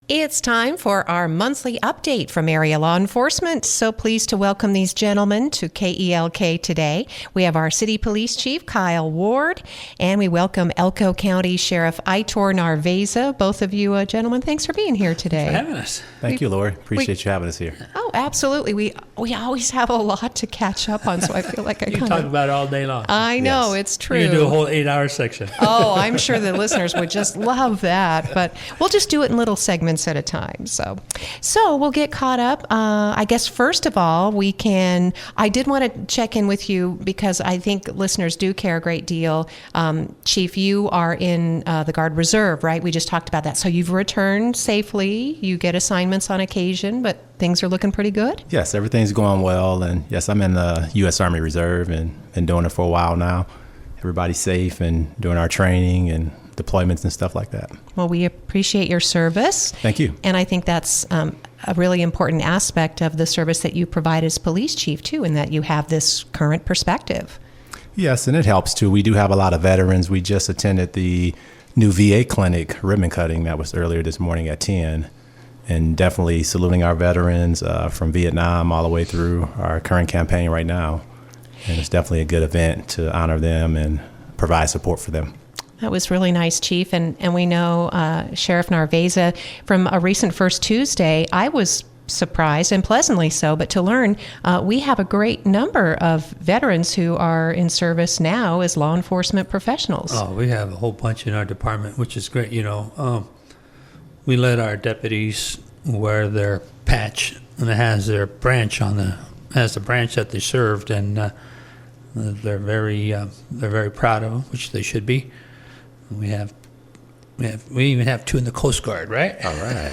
It's time for our monthly update from area law enforcement. So pleased to welcome these gentlemen to KELK today. We have our City Police Chief, Kyle Ward, and we welcome Elko County Sheriff Aitor Narvaiza. Both of you gentlemen, thanks for being here today. Thanks for having us. Thank you, Lori. Appreciate you having us here. Oh, absolutely. We always have a lot to catch up on, so I feel like You can talk about it all day long. I know, Yes. it's true. You can do a whole 8-hour section. Oh, I'm sure the listeners would just love that. But we'll just do it in little segments at a time. So we'll get caught up. I guess first of all, I did want to check in with you because I think listeners do care a great deal. Chief, you are in the Guard Reserve, right? We just talked about that. So you've returned safely. You get assignments on occasion, but things are looking pretty good? Yes, everything's going well. And yes, I'm in the U.S. Army Reserve and been doing it for a while now. Everybody's safe and doing our training and deployments and stuff like that. Well, we appreciate your service. Thank you. And I think that's a really important aspect of the service that you provide as police chief, too, in that you have this current perspective. Yes, and it helps, too. We do have a lot of veterans. We just attended the new VA clinic ribbon cutting that was earlier this morning at 10. And definitely saluting our veterans from Vietnam all the way through our current campaign right now. And it's definitely a good event to honor them and provide support for them. That was really nice, Chief. And we know Sheriff Narvaiza, from a recent First Tuesday, I was surprised, and pleasantly so, but to learn we have a great number of veterans who are in service now as law enforcement professionals. Oh, we have a whole bunch in our department, which is great. We let our deputies wear their patch, and it has their branch has the branch that they served, and they're very proud of them, which they should be. We even have 2 in the Coast Guard, right? All right.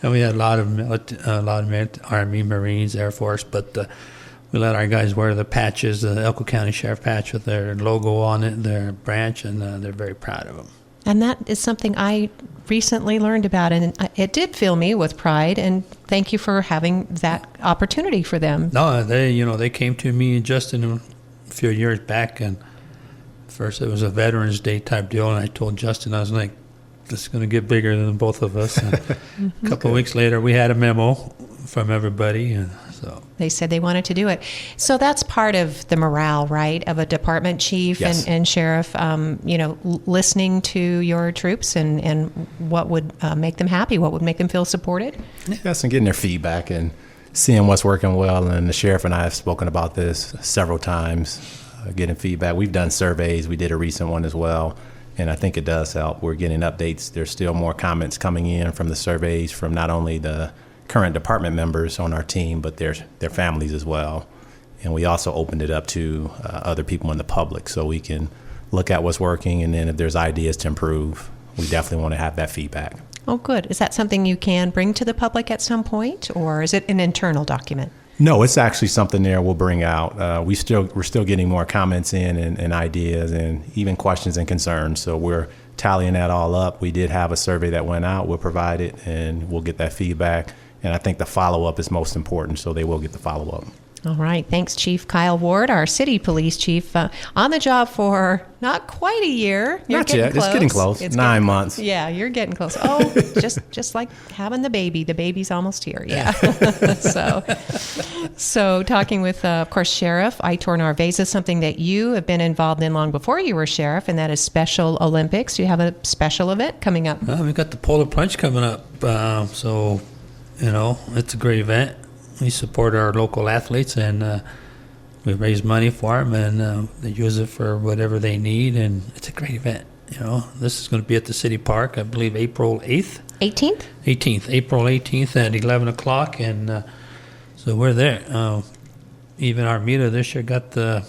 And we had a lot of Army, Marines, Air Force, but we let our guys wear the patches, the Elko County Sheriff patch with their logo on it, their branch, and they're very proud of them. And that is something I recently learned about, and it did fill me with pride, and thank you for having that opportunity for them. No, they came to me and Justin a few years back, and first it was a Veterans Day type deal, and I told Justin, I was like, this is going to get bigger than both of us. And a couple of weeks later, we had a memo from everybody, and so they said they wanted to do it. So that's part of the morale, right, of a department chief. Yes. and sheriff, listening to your troops and what would make them happy, what would make them feel supported. Yes, and getting their feedback and seeing what's working well. And the sheriff and I have spoken about this several times, getting feedback. We've done surveys. We did a recent one as well. And I think it does help. We're getting updates. There's still more comments coming in from the surveys from not only the current department members on our team, but their families as well. And we also opened it up to other people in the public so we can look at what's working. And then if there's ideas to improve, we definitely want to have that feedback. Oh, good. Is that something you can bring to the public at some point, or is it an internal document? No, it's actually something there we'll bring out. We're still getting more comments in and ideas and even questions and concerns. So we're tallying that all up. We did have a survey that went out. We'll provide it and we'll get that feedback. And I think the follow-up is most important, so they will get the follow-up. All right. Thanks, Chief Kyle Ward, our city police chief, on the job for not quite a year. Not yet. It's getting close. 9 months. Yeah, you're getting close. Oh, just like having the baby. The baby's almost here. Yeah. So talking with, of course, Sheriff Aitor Narvaiza, something that you have been involved in long before you were sheriff, and that is Special Olympics. You have a special event coming up. We got the Polar Plunge coming up, so it's a great event. We support our local athletes, and we raise money for them, and they use it for whatever they need, and it's a great event. This is going to be at the city park, I believe, April 8th? 18th? 18th, April 18th at 11 o'clock, and so we're there. Even Armida this year got the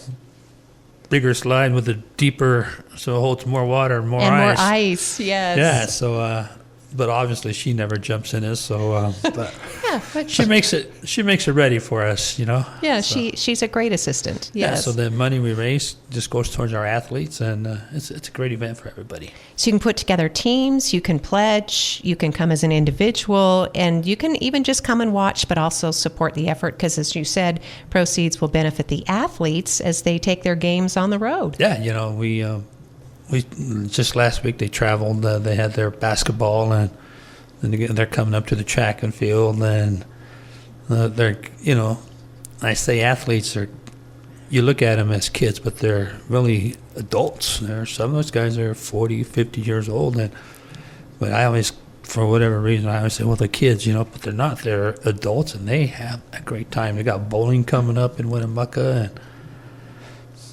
bigger slide with the deeper, so it holds more water and more ice. And more ice, yes. Yeah, so... but obviously she never jumps in it, so but yeah, but she makes it ready for us, Yeah, so. she's a great assistant. Yes. Yeah, so the money we raise just goes towards our athletes, and it's a great event for everybody. So you can put together teams, you can pledge, you can come as an individual, and you can even just come and watch, but also support the effort, because as you said, proceeds will benefit the athletes as they take their games on the road. Yeah, we just last week they traveled. They had their basketball, and And again, they're coming up to the track and field, and they're, I say athletes are, you look at them as kids, but they're really adults. Some of those guys are 40, 50 years old, but I always, for whatever reason, I always say, well, they're kids, but they're not. They're adults, and they have a great time. They got bowling coming up in Winnemucca,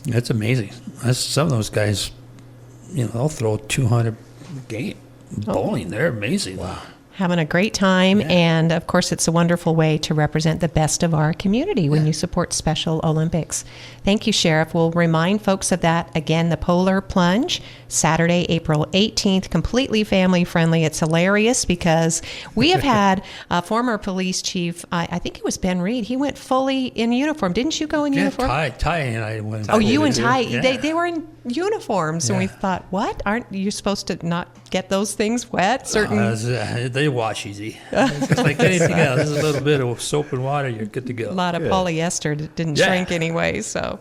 and it's amazing. Some of those guys, they'll throw 200 game bowling. They're amazing. Wow. Having a great time, and of course it's a wonderful way to represent the best of our community when you support Special Olympics. Thank you, Sheriff. We'll remind folks of that again. The Polar Plunge, Saturday, April 18th, completely family friendly. It's hilarious because we have had a former police chief, I think it was Ben Reed, he went fully in uniform. Didn't you go in uniform? Ty and I went. Oh, you and Ty, yeah. they were in uniforms, and we thought, what? Aren't you supposed to not get those things wet? They wash easy. It's just like anything else. There's a little bit of soap and water, you're good to go. A lot of polyester didn't shrink anyway. So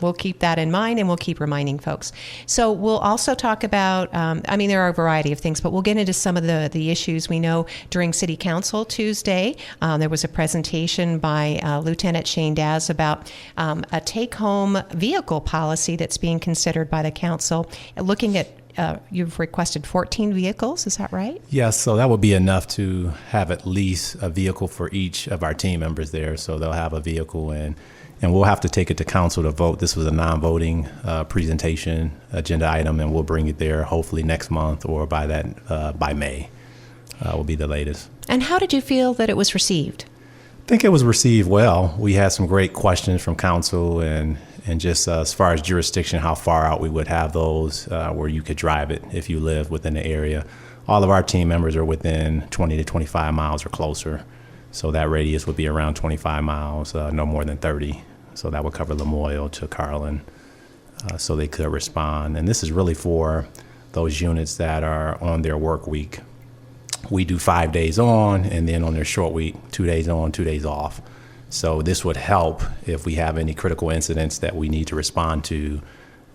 we'll keep that in mind, and we'll keep reminding folks. So we'll also talk about, there are a variety of things, but we'll get into some of the issues. We know during City Council Tuesday, there was a presentation by Lieutenant Shane Daz about a take-home vehicle policy that's being considered by the council, looking at you've requested 14 vehicles, is that right? Yes, so that would be enough to have at least a vehicle for each of our team members there. So they'll have a vehicle, and we'll have to take it to council to vote. This was a non-voting presentation agenda item, and we'll bring it there hopefully next month or by May will be the latest. And how did you feel that it was received? I think it was received well. We had some great questions from council, and just as far as jurisdiction, how far out we would have those where you could drive it if you live within the area. All of our team members are within 20 to 25 miles or closer. So that radius would be around 25 miles, no more than 30. So that would cover Lamoille to Carlin, so they could respond. And this is really for those units that are on their work week. We do 5 days on, and then on their short week, 2 days on, 2 days off. So this would help if we have any critical incidents that we need to respond to.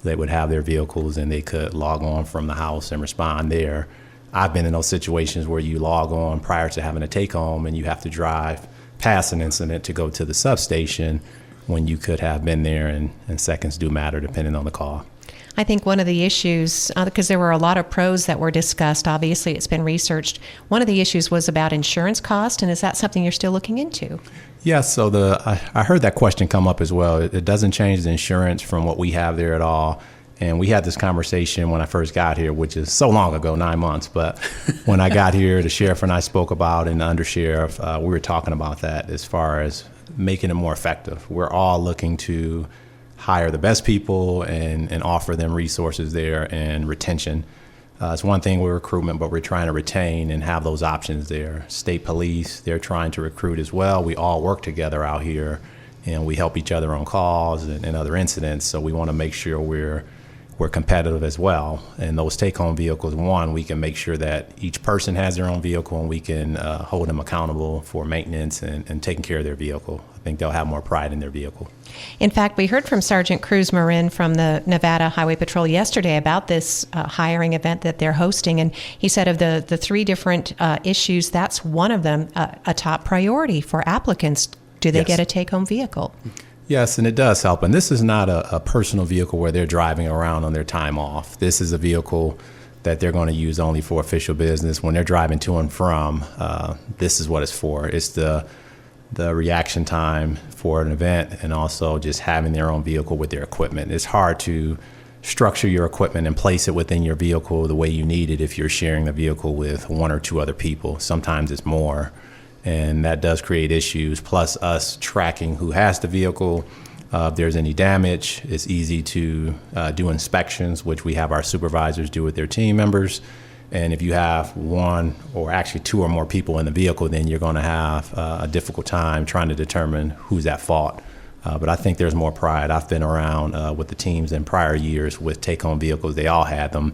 They would have their vehicles, and they could log on from the house and respond there. I've been in those situations where you log on prior to having a take home, and you have to drive past an incident to go to the substation when you could have been there, and seconds do matter depending on the call. I think one of the issues, because there were a lot of pros that were discussed, obviously it's been researched, one of the issues was about insurance cost, and is that something you're still looking into? Yes, so I heard that question come up as well. It doesn't change the insurance from what we have there at all. And we had this conversation when I first got here, which is so long ago, 9 months. But when I got here, the sheriff and I spoke about, and the undersheriff, we were talking about that as far as making it more effective. We're all looking to hire the best people and offer them resources there and retention. It's one thing with recruitment, but we're trying to retain and have those options there. State police, they're trying to recruit as well. We all work together out here, and we help each other on calls and other incidents. So we want to make sure we're competitive as well. And those take-home vehicles, one, we can make sure that each person has their own vehicle, and we can hold them accountable for maintenance and taking care of their vehicle. I think they'll have more pride in their vehicle. In fact, we heard from Sergeant Cruz Marin from the Nevada Highway Patrol yesterday about this hiring event that they're hosting, and he said of the three different issues, that's one of them, a top priority for applicants. Do they get a take-home vehicle? Yes, and it does help. And this is not a personal vehicle where they're driving around on their time off. This is a vehicle that they're going to use only for official business. When they're driving to and from, this is what it's for. It's the reaction time for an event, and also just having their own vehicle with their equipment. It's hard to structure your equipment and place it within your vehicle the way you need it if you're sharing the vehicle with one or two other people. Sometimes it's more, and that does create issues. Plus us tracking who has the vehicle. If there's any damage, it's easy to do inspections, which we have our supervisors do with their team members. And if you have one or actually two or more people in the vehicle, then you're going to have a difficult time trying to determine who's at fault. But I think there's more pride. I've been around with the teams in prior years with take-home vehicles. They all had them,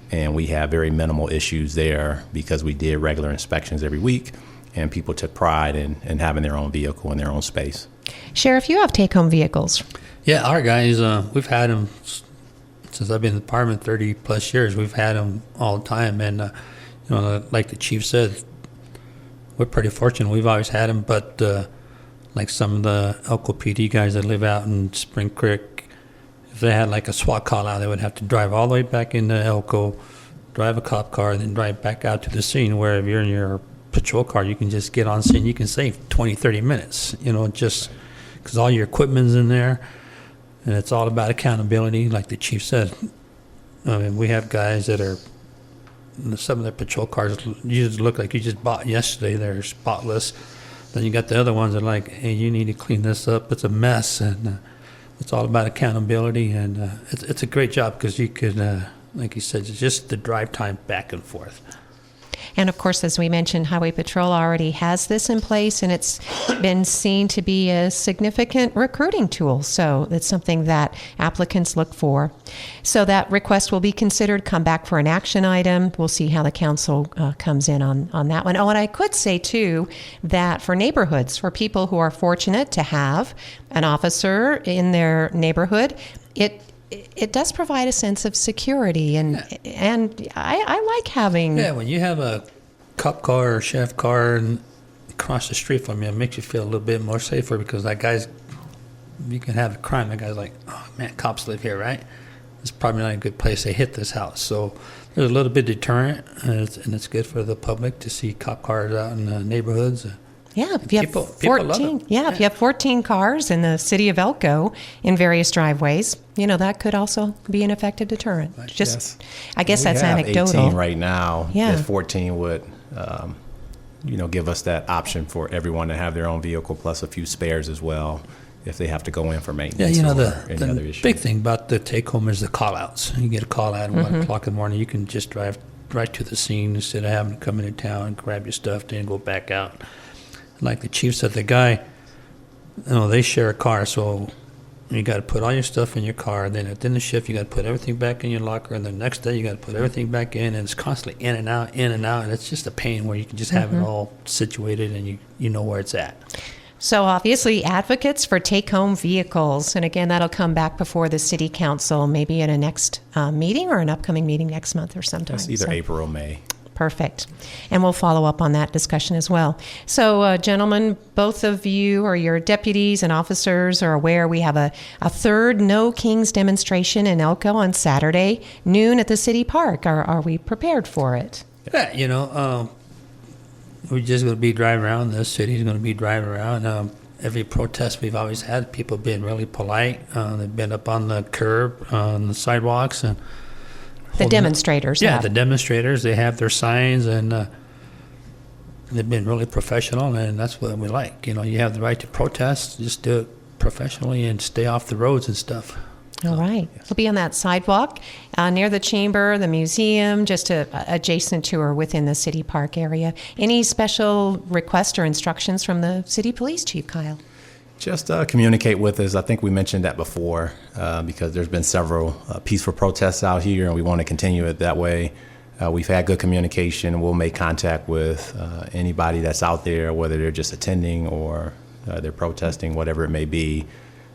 and we have very minimal issues there because we did regular inspections every week, and people took pride in having their own vehicle in their own space. Sheriff, you have take-home vehicles. Yeah, our guys, we've had them since I've been in the department 30 plus years. We've had them all the time, and You know, like the chief said, we're pretty fortunate. We've always had them, but like some of the Elko PD guys that live out in Spring Creek, if they had like a SWAT call out, they would have to drive all the way back into Elko, drive a cop car, and then drive back out to the scene. Where if you're in your patrol car, you can just get on scene. You can save 20, 30 minutes, you know, just because all your equipment's in there. And it's all about accountability, like the chief said. I mean, we have guys that are, some of their patrol cars usually look like you just bought yesterday. They're spotless. Then you got the other ones that are like, hey, you need to clean this up. It's a mess. And it's all about accountability. And it's a great job because you could, like you said, it's just the drive time back and forth. And of course, as we mentioned, Highway Patrol already has this in place, and it's been seen to be a significant recruiting tool. So it's something that applicants look for. So that request will be considered, come back for an action item. We'll see how the council comes in on that one. Oh, and I could say, too, that for neighborhoods, for people who are fortunate to have an officer in their neighborhood, it does provide a sense of security, and I like having... Yeah, when you have a cop car or sheriff car and across the street from you, it makes you feel a little bit more safer because that guy's... You can have a crime, that guy's like, oh, man, cops live here, right? It's probably not a good place to hit this house. So there's a little bit deterrent, and it's good for the public to see cop cars out in the neighborhoods. Yeah, if you have People 14, love it. if you have 14 cars in the city of Elko in various driveways, you know, that could also be an effective deterrent. Just, Yes. I guess We that's have anecdotal. 18 right now. Yeah. If 14 would, give us that option for everyone to have their own vehicle plus a few spares as well if they have to go in for Yeah, maintenance you know, or any other the issue. big thing about the take-home is the call-outs. You get a call-out at 1 o'clock in the morning, you can just drive right to the scene instead of having to come into town and grab your stuff, then go back out. Like the chief said, the guy, you know, they share a car, so you got to put all your stuff in your car. Then at the end of the shift, you got to put everything back in your locker, and the next day you got to put everything back in, and it's constantly in and out, and it's just a pain where you can just have it all situated and you know where it's at. So obviously advocates for take-home vehicles. And again, that'll come back before the city council, maybe in a next meeting or an upcoming meeting next month or sometime. It's either April or May. Perfect. And we'll follow up on that discussion as well. So, gentlemen, both of you or your deputies and officers are aware we have a third No Kings demonstration in Elko on Saturday, noon at the city park. Are we prepared for it? Yeah, you know, we're just going to be driving around. The city's going to be driving around. Every protest we've always had, people being really polite. They've been up on the curb, on the sidewalks, and The demonstrators. Yeah, have. the demonstrators, they have their signs, and they've been really professional, and that's what we like. You know, you have the right to protest, just do it professionally and stay off the roads and stuff. All right. We'll be on that sidewalk near the chamber, the museum, just adjacent to or within the city park area. Any special requests or instructions from the city police chief, Kyle? Just communicate with us. I think we mentioned that before because there's been several peaceful protests out here, and we want to continue it that way. We've had good communication. We'll make contact with anybody that's out there, whether they're just attending or they're protesting, whatever it may be.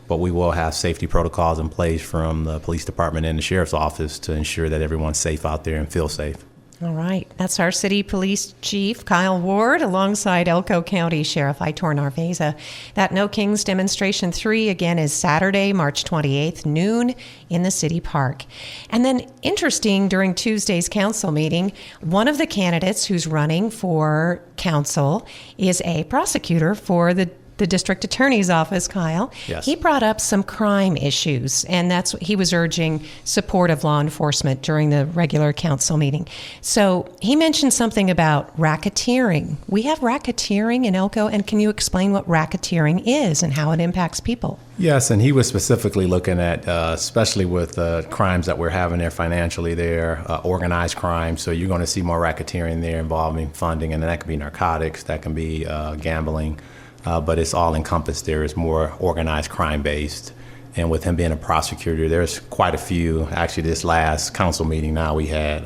But we will have safety protocols in place from the police department and the sheriff's office to ensure that everyone's safe out there and feel safe. All right. That's our city police chief, Kyle Ward, alongside Elko County Sheriff Aitor Narvaiza. That No Kings Demonstration 3, again, is Saturday, March 28th, noon in the city park. And then, interesting, during Tuesday's council meeting, one of the candidates who's running for council is a prosecutor for the district attorney's office, Kyle. Yes. He brought up some crime issues, and that's he was urging support of law enforcement during the regular council meeting. So he mentioned something about racketeering. We have racketeering in Elko, and can you explain what racketeering is and how it impacts people? Yes, and he was specifically looking at, especially with crimes that we're having there financially there, organized crime. So you're going to see more racketeering there involving funding, and that can be narcotics, that can be gambling. But it's all encompassed there. It's more organized crime based. And with him being a prosecutor, there's quite a few. Actually, this last council meeting now, we had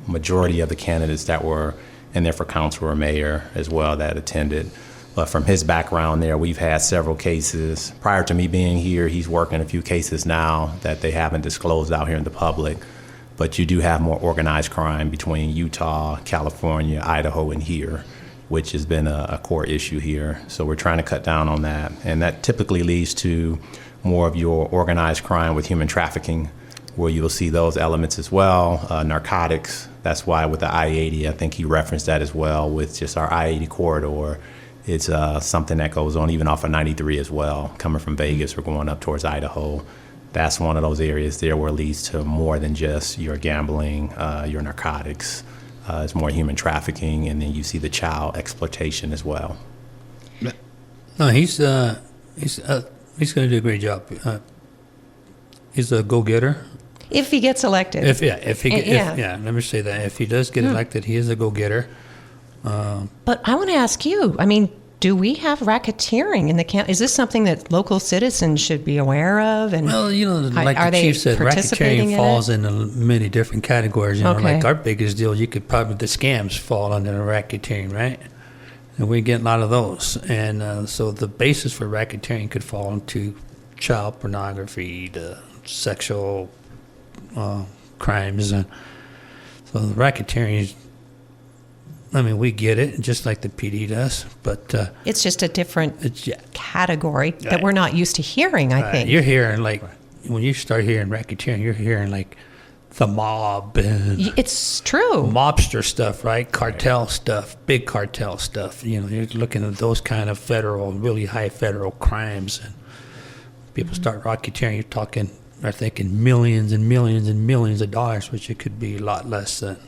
majority of the candidates that were in there for council or mayor as well that attended. But from his background there, we've had several cases. Prior to me being here, he's working a few cases now that they haven't disclosed out here in the public. but you do have more organized crime between Utah, California, Idaho, and here, which has been a core issue here. So we're trying to cut down on that. And that typically leads to more of your organized crime with human trafficking, where you'll see those elements as well. Narcotics, that's why with the I-80, I think he referenced that as well, with just our I-80 corridor. It's something that goes on even off of 93 as well, coming from Vegas or going up towards Idaho. That's one of those areas there where it leads to more than just your gambling, your narcotics. It's more human trafficking, and then you see the child exploitation as well. No, he's going to do a great job. He's a go-getter. If he gets elected. Let me say that. If he does get elected, he is a go-getter. But I want to ask you, I mean, do we have racketeering in the county? Is this something that local citizens should be aware of? And well, like the chief said, racketeering falls into many different categories. Like our biggest deal, the scams fall under the racketeering, right? And we get a lot of those. And so the basis for racketeering could fall into child pornography, the sexual crimes. And so the racketeering, we get it, just like the PD does, but it's just a different category that we're not used to hearing, I think. You're hearing, when you start hearing racketeering, you're hearing, the mob. And it's true. Mobster stuff, right? Cartel stuff, big cartel stuff. You're looking at those kind of really high federal crimes. And people start racketeering, they're thinking millions and millions and millions of dollars, which it could be a lot less than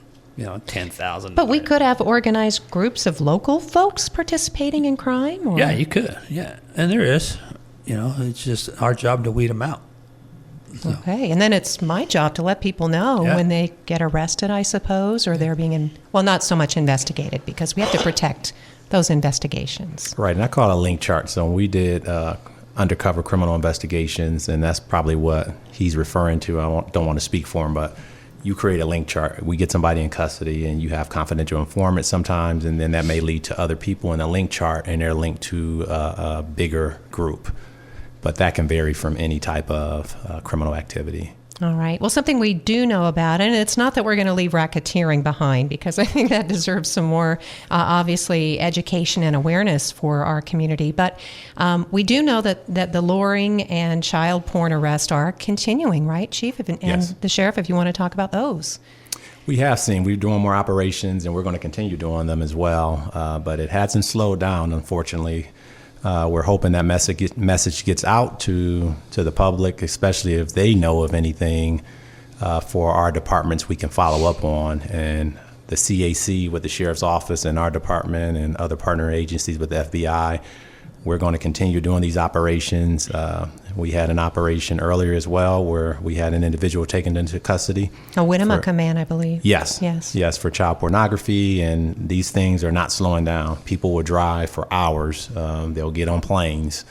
10,000. But we could have organized groups of local folks participating in crime? Or? Yeah, you could. Yeah, and there is. It's just our job to weed them out. So. Okay, and then it's my job to let people know when they get arrested, I suppose, or they're being, not so much investigated, because we have to protect those investigations. Right, and I call it a link chart. So we did undercover criminal investigations, and that's probably what he's referring to. Don't want to speak for him, but you create a link chart. We get somebody in custody, and you have confidential informants sometimes, and then that may lead to other people in a link chart, and they're linked to a bigger group. But that can vary from any type of criminal activity. All right. Well, something we do know about, and it's not that we're going to leave racketeering behind, because I think that deserves some more, obviously, education and awareness for our community. But we do know that the luring and child porn arrests are continuing, right, Chief? And yes. The Sheriff, if you want to talk about those. We have seen. We're doing more operations, and we're going to continue doing them as well. But it hasn't slowed down, unfortunately. We're hoping that message gets out to the public, especially if they know of anything for our departments we can follow up on. And the CAC with the Sheriff's Office and our department and other partner agencies with the FBI, we're going to continue doing these operations. We had an operation earlier as well where we had an individual taken into custody. A Winnemucca man, I believe. Yes, for child pornography, and these things are not slowing down. People will drive for hours. They'll get on planes.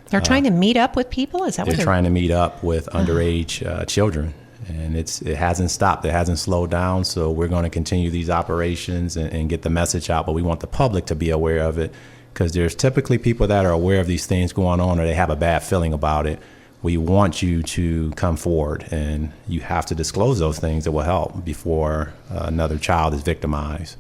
They're trying to meet up with people? Is that what they're trying to meet up with underage children? And it hasn't stopped. It hasn't slowed down. So we're going to continue these operations and get the message out. But we want the public to be aware of it, because there's typically people that are aware of these things going on, or they have a bad feeling about it. We want you to come forward, and you have to disclose those things that will help before another child is victimized.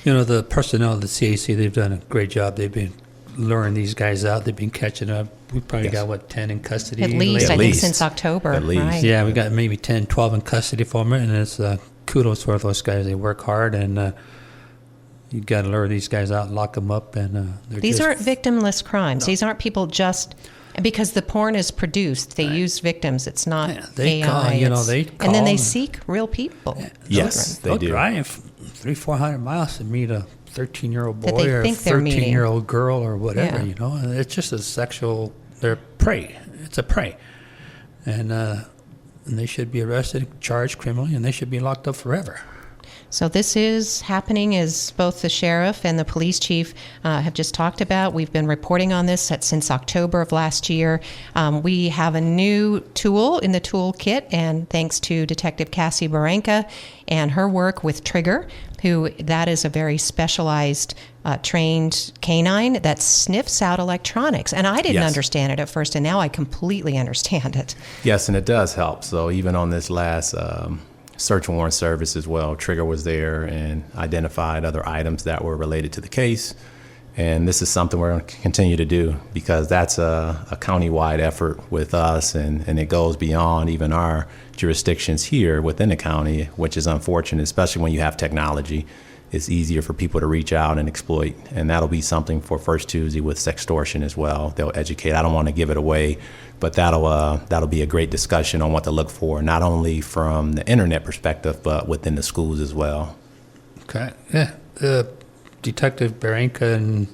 The personnel of the CAC, they've done a great job. They've been luring these guys out. They've been catching up. We probably got, 10 in custody? At least, I think, since October. At least. Right. Yeah, we got maybe 10, 12 in custody for them, and it's kudos for those guys. They work hard, and you got to lure these guys out, lock them up, and these aren't victimless crimes. No. These aren't people just because the porn is produced. They use victims. It's not AI. And then they seek real people. Yeah. Yes, they'll drive 300-400 miles to meet a 13-year-old boy or a 13-year-old girl or whatever. It's just a sexual. They're prey. It's a prey, and they should be arrested, charged criminally, and they should be locked up forever. So this is happening, as both the sheriff and the police chief have just talked about. We've been reporting on this since October of last year. We have a new tool in the toolkit, and thanks to Detective Cassie Baranka and her work with Trigger, that is a very specialized trained canine that sniffs out electronics. And I didn't understand it at first, and now I completely understand it. Yes, and it does help. So even on this last search warrant service as well. Trigger was there and identified other items that were related to the case. And this is something we're going to continue to do because that's a county-wide effort with us, and it goes beyond even our jurisdictions here within the county, which is unfortunate, especially when you have technology. It's easier for people to reach out and exploit, and that'll be something for First Tuesday with sextortion as well. They'll educate. I don't want to give it away, but that'll be a great discussion on what to look for, not only from the internet perspective, but within the schools as well. Okay. Yeah. Detective Baranka and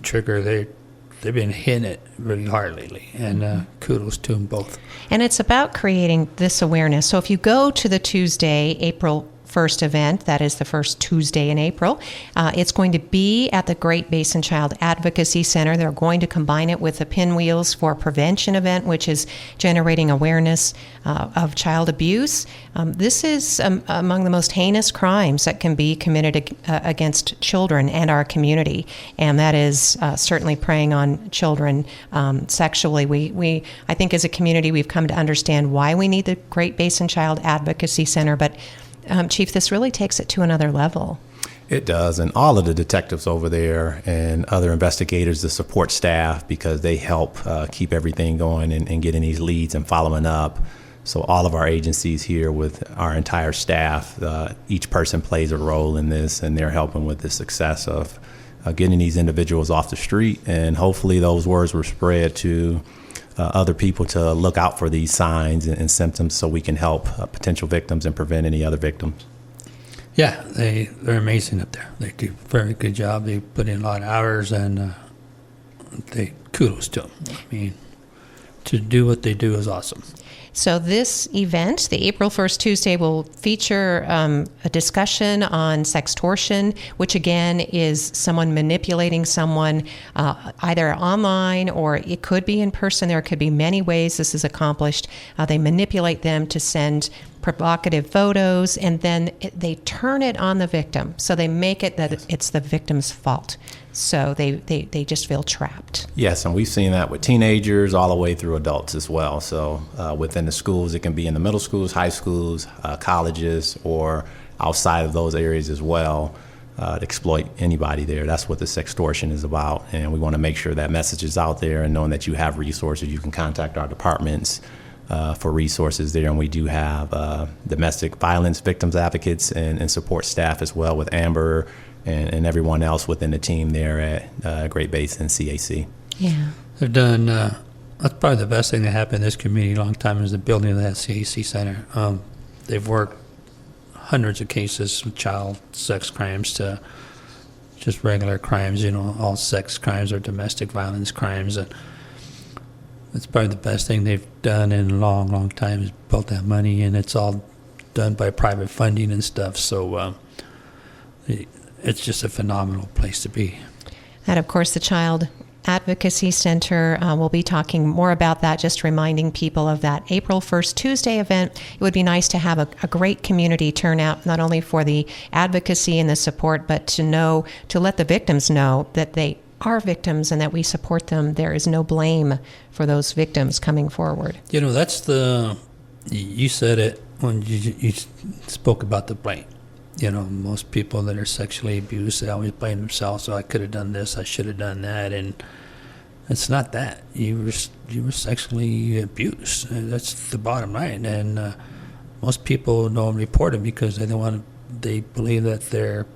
Trigger, they've been hitting it really hard lately, and kudos to them both. And it's about creating this awareness. So if you go to the Tuesday, April 1st event, that is the first Tuesday in April, it's going to be at the Great Basin Child Advocacy Center. They're going to combine it with the Pinwheels for Prevention event, which is generating awareness of child abuse. This is among the most heinous crimes that can be committed against children and our community, and that is certainly preying on children sexually. We I think as a community we've come to understand why we need the Great Basin Child Advocacy Center, but Chief, this really takes it to another level. It does, and all of the detectives over there and other investigators, the support staff, because they help keep everything going and getting these leads and following up. So all of our agencies here with our entire staff, each person plays a role in this, and they're helping with the success of getting these individuals off the street, and hopefully those words were spread to other people to look out for these signs and symptoms so we can help potential victims and prevent any other victims. Yeah, they're amazing up there. They do a very good job. They put in a lot of hours, and kudos to them. I mean, to do what they do is awesome. So this event, the April 1st Tuesday, will feature a discussion on sextortion, which again is someone manipulating someone either online or it could be in person. There could be many ways this is accomplished. They manipulate them to send provocative photos, and then they turn it on the victim. So they make it that it's the victim's fault. So they just feel trapped. Yes, and we've seen that with teenagers all the way through adults as well. So within the schools, it can be in the middle schools, high schools, colleges, or outside of those areas as well, to exploit anybody there. That's what the sextortion is about. And we want to make sure that message is out there, and knowing that you have resources, you can contact our departments for resources there. And we do have domestic violence victims advocates and support staff as well with Amber and everyone else within the team there at Great Basin CAC. Yeah. They've done, that's probably the best thing that happened in this community a long time is the building of that CAC center. They've worked hundreds of cases from child sex crimes to just regular crimes, all sex crimes or domestic violence crimes. And it's probably the best thing they've done in a long, long time is built that money, and it's all done by private funding and stuff. So it's just a phenomenal place to be. And of course, the Child Advocacy Center, we'll be talking more about that, just reminding people of that April 1st Tuesday event. It would be nice to have a great community turnout, not only for the advocacy and the support, but to let the victims know that they are victims and that we support them. There is no blame for those victims coming forward. That's you said it when you spoke about the blame. Most people that are sexually abused, they always blame themselves. So I could have done this, I should have done that, and it's not that. You were sexually abused. That's the bottom line. And most people don't report it because they believe that they're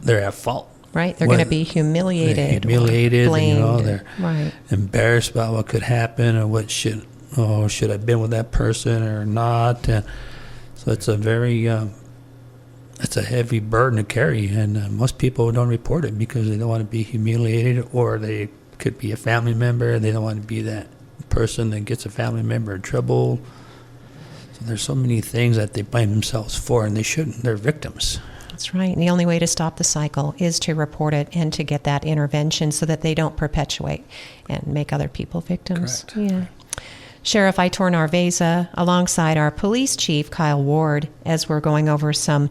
at fault. Right, they're going to be humiliated, blamed. They're right. embarrassed about what could happen, or should I have been with that person or not? So it's a very it's a heavy burden to carry, and most people don't report it because they don't want to be humiliated, or they could be a family member. They don't want to be that person that gets a family member in trouble. So there's so many things that they blame themselves for, and they shouldn't. They're victims. That's right. And the only way to stop the cycle is to report it and to get that intervention so that they don't perpetuate and make other people victims. Correct. Yeah. Sheriff Aitor Narvaiza, alongside our police chief, Kyle Ward, as we're going over some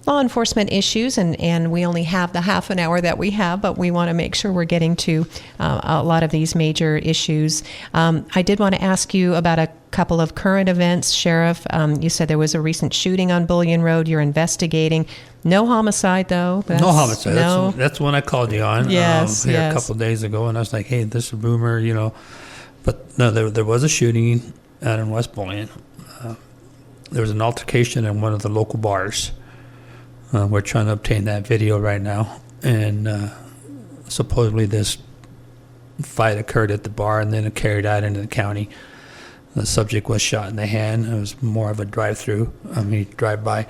law enforcement issues, and we only have the half an hour that we have, but we want to make sure we're getting to a lot of these major issues. I did want to ask you about a couple of current events. Sheriff, you said there was a recent shooting on Bullion Road. You're investigating. No homicide, though. No homicide. No. That's one I called you on. Yes, here yes. a couple of days ago, and I was like, "Hey, this is a rumor," But no, there was a shooting out in West Bullion. There was an altercation in one of the local bars. We're trying to obtain that video right now, and supposedly this fight occurred at the bar, and then it carried out into the county. The subject was shot in the hand. It was more of a drive-by.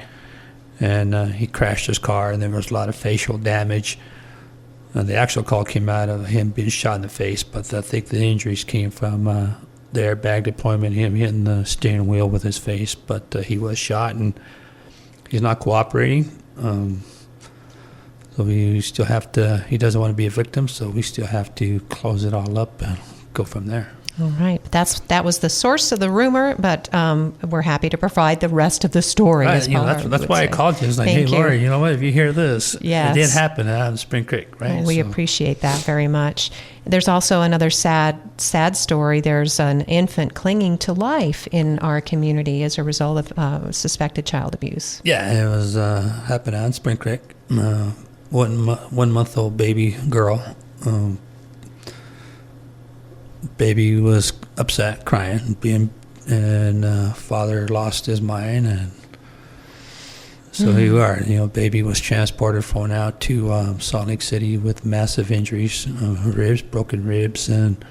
And he crashed his car, and there was a lot of facial damage. The actual call came out of him being shot in the face, but I think the injuries came from the airbag deployment, him hitting the steering wheel with his face. But he was shot, and he's not cooperating. So we still have to, he doesn't want to be a victim, so we still have to close it all up and go from there. All right. That was the source of the rumor, but we're happy to provide the rest of the story. Right, As Paul that's would why I say. called you. It's like, Thank hey, you. Lori, you know what? If you hear this, Yes. it did happen out in Spring Creek, right? We So- appreciate that very much. There's also another sad story. There's an infant clinging to life in our community as a result of suspected child abuse. Yeah, it was happened out in Spring Creek. 1 month old baby girl. Baby was upset, crying, and father lost his mind, and so here you are. Baby was transported, flown out to Salt Lake City with massive injuries, broken ribs, and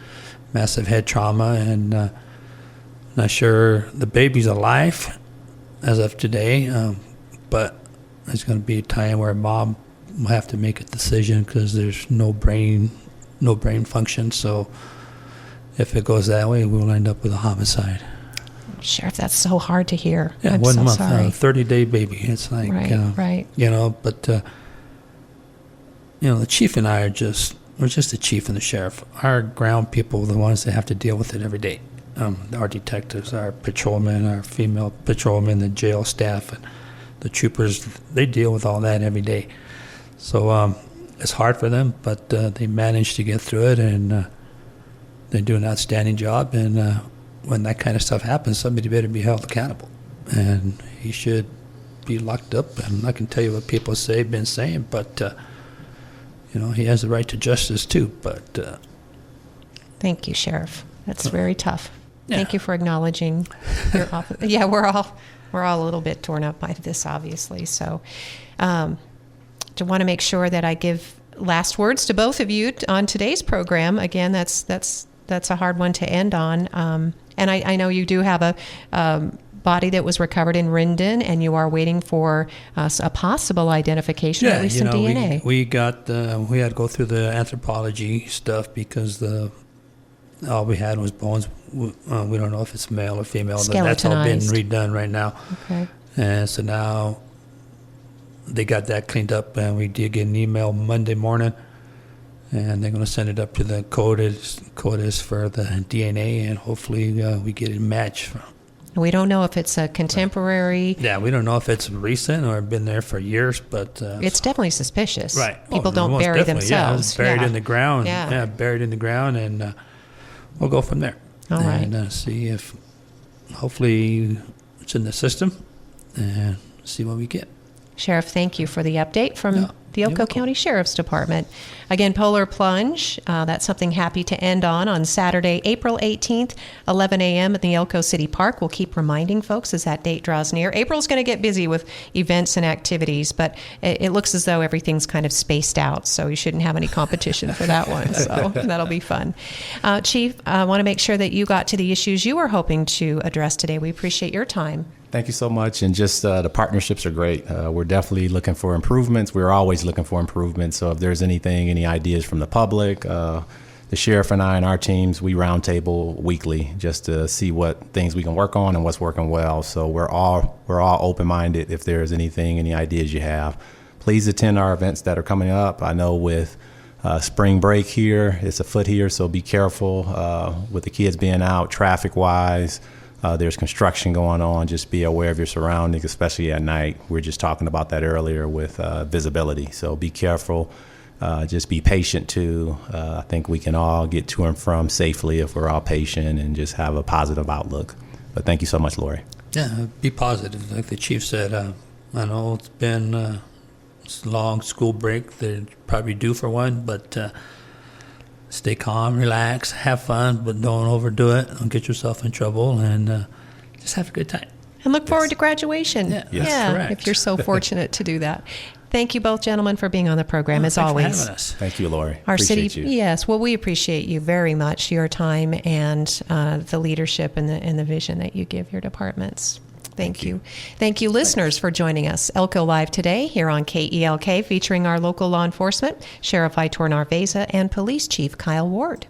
massive head trauma, and not sure the baby's alive as of today, but there's going to be a time where mom will have to make a decision because there's no brain function. So if it goes that way, we'll end up with a homicide. Sheriff, that's so hard to hear. Yeah, I'm 1 so month, sorry. 30-day baby. It's like, Right. But the chief and I we're just the chief and the sheriff. Our ground people are the ones that have to deal with it every day. Our detectives, our patrolmen, our female patrolmen, the jail staff, and the troopers, they deal with all that every day. So it's hard for them, but they manage to get through it, and they do an outstanding job. And when that kind of stuff happens, somebody better be held accountable, and he should be locked up. And I can tell you what people been saying, but he has the right to justice too. But Thank you, Sheriff. That's very tough. Yeah. Thank you for acknowledging your office. Yeah, we're all a little bit torn up by this, obviously. So, to want to make sure that I give last words to both of you on today's program. Again, that's a hard one to end on. And I know you do have a body that was recovered in Rendon, and you are waiting for a possible identification, or at least some DNA. We had to go through the anthropology stuff because all we had was bones. We don't know if it's male or female. That's all been redone right now. Okay. And so now they got that cleaned up, and we did get an email Monday morning, and they're going to send it up to the CODIS for the DNA, and hopefully we get a match. We don't know if it's a contemporary. Yeah, we don't know if it's recent or been there for years, but It's definitely suspicious. right. People don't most bury definitely. Yeah, themselves. it's buried in the ground. Yeah. Buried in the ground, and we'll go from there. All right. And see if hopefully it's in the system, and see what we get. Sheriff, thank you for the update from Yeah, the you're Elko welcome. County Sheriff's Department. Again, Polar Plunge, that's something happy to end on Saturday, April 18th, 11 a.m. at the Elko City Park. We'll keep reminding folks as that date draws near. April's going to get busy with events and activities, but it looks as though everything's kind of spaced out, so you shouldn't have any competition for that one, so that'll be fun. Chief, I want to make sure that you got to the issues you were hoping to address today. We appreciate your time. Thank you so much. And just the partnerships are great. We're definitely looking for improvements. We're always looking for improvements. So if there's any ideas from the public, the sheriff and I and our teams, we roundtable weekly just to see what things we can work on and what's working well. So we're all open-minded. If there's any ideas you have, please attend our events that are coming up. I know with spring break here, it's afoot here, so be careful with the kids being out traffic-wise. There's construction going on. Just be aware of your surroundings, especially at night. We were just talking about that earlier with visibility. So be careful. Just be patient too. I think we can all get to and from safely if we're all patient and just have a positive outlook. But thank you so much, Lori. Yeah, be positive. Like the chief said, I know it's been it's a long school break. They're probably due for one, but stay calm, relax, have fun, but don't overdo it. Don't get yourself in trouble, and just have a good time. And look forward to graduation. Yeah, yeah, correct. if you're so fortunate to do that. Thank you both, gentlemen, for being on the program, as Thanks for always. having us. Thank you, Lori. Our Appreciate city, you. yes. Well, we appreciate you very much, your time and the leadership and the vision that you give your departments. Thank you. Thank you, listeners, for joining us. Elko Live today here on KELK, featuring our local law enforcement, Sheriff Aitor Narvaiza and Police Chief Kyle Ward.